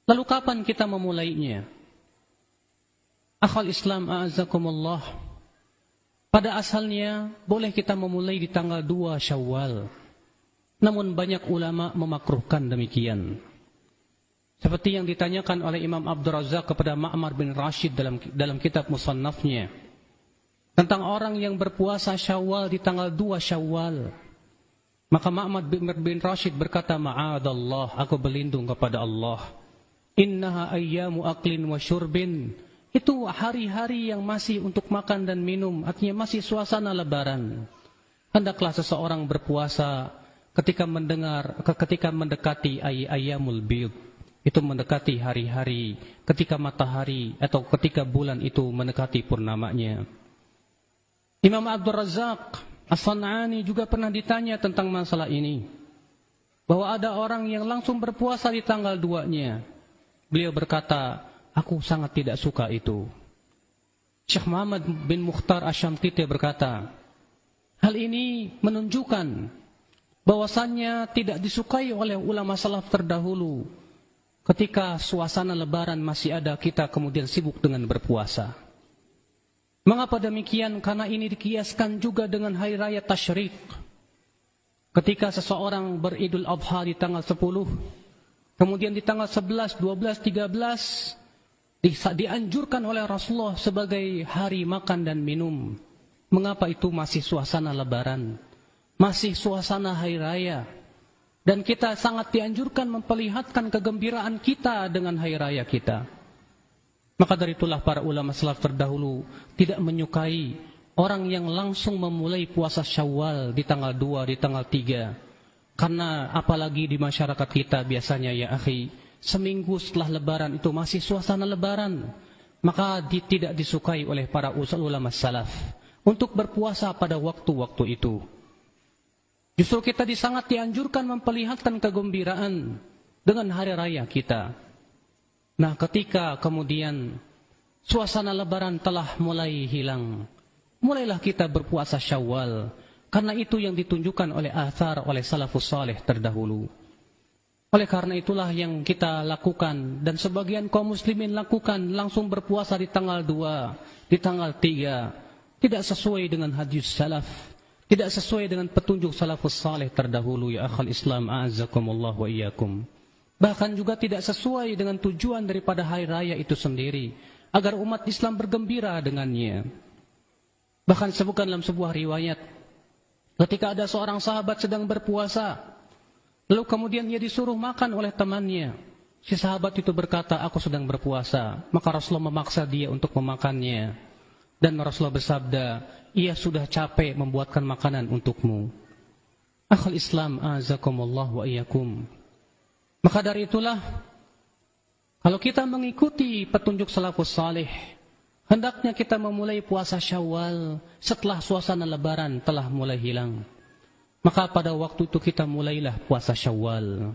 Lalu kapan kita memulainya? Akhal Islam a'azakumullah. Pada asalnya boleh kita memulai di tanggal 2 Syawal. Namun banyak ulama memakruhkan demikian. Seperti yang ditanyakan oleh Imam Abdul Razak kepada Ma'mar bin Rashid dalam kitab Musannafnya. Tentang orang yang berpuasa Syawal di tanggal 2 Syawal. Maka Ma'mar bin Rashid berkata, Ma'adallah, aku berlindung kepada Allah. Innaha ayyamu aklin wa syurbin. Itu hari-hari yang masih untuk makan dan minum, artinya masih suasana lebaran. Hendaklah seseorang berpuasa ketika mendekati ayyamul bid. Itu mendekati hari-hari, ketika matahari atau ketika bulan itu mendekati purnamanya. Imam Abdul Razak As-San'ani juga pernah ditanya tentang masalah ini. Bahwa ada orang yang langsung berpuasa di tanggal 2-nya. Beliau berkata, aku sangat tidak suka itu. Syekh Muhammad bin Mukhtar Asy-Syamtiti berkata, hal ini menunjukkan bahwasannya tidak disukai oleh ulama salaf terdahulu. Ketika suasana lebaran masih ada, kita kemudian sibuk dengan berpuasa. Mengapa demikian? Karena ini dikiaskan juga dengan hari raya Tasyrik. Ketika seseorang beridul adha di tanggal 10, kemudian di tanggal 11, 12, 13, dianjurkan oleh Rasulullah sebagai hari makan dan minum. Mengapa itu masih suasana lebaran? Masih suasana hari raya. Dan kita sangat dianjurkan memperlihatkan kegembiraan kita dengan hari raya kita. Maka dari itulah para ulama salaf terdahulu tidak menyukai orang yang langsung memulai puasa Syawal di tanggal 2, di tanggal 3. Karena apalagi di masyarakat kita biasanya ya akhi, seminggu setelah lebaran itu masih suasana lebaran. Maka tidak disukai oleh para ulama salaf untuk berpuasa pada waktu-waktu itu. Justru kita sangat dianjurkan memperlihatkan kegembiraan dengan hari raya kita. Nah, ketika kemudian suasana lebaran telah mulai hilang, mulailah kita berpuasa Syawal. Karena itu yang ditunjukkan oleh athar, oleh salafus saleh terdahulu. Oleh karena itulah yang kita lakukan, dan sebagian kaum muslimin lakukan, langsung berpuasa di tanggal 2, di tanggal 3. Tidak sesuai dengan hadis salaf, tidak sesuai dengan petunjuk salafus saleh terdahulu. Ya akhal Islam a'azzakumullah wa iyyakum. Bahkan juga tidak sesuai dengan tujuan daripada hari raya itu sendiri, agar umat Islam bergembira dengannya. Bahkan sebutkan dalam sebuah riwayat, ketika ada seorang sahabat sedang berpuasa, lalu kemudian ia disuruh makan oleh temannya. Si sahabat itu berkata, aku sedang berpuasa. Maka Rasulullah memaksa dia untuk memakannya. Dan Rasulullah bersabda, ia sudah capek membuatkan makanan untukmu. Akhul Islam a'azakumullah wa iyyakum. Maka dari itulah, kalau kita mengikuti petunjuk salafus salih, hendaknya kita memulai puasa Syawal setelah suasana lebaran telah mulai hilang. Maka pada waktu itu kita mulailah puasa Syawal.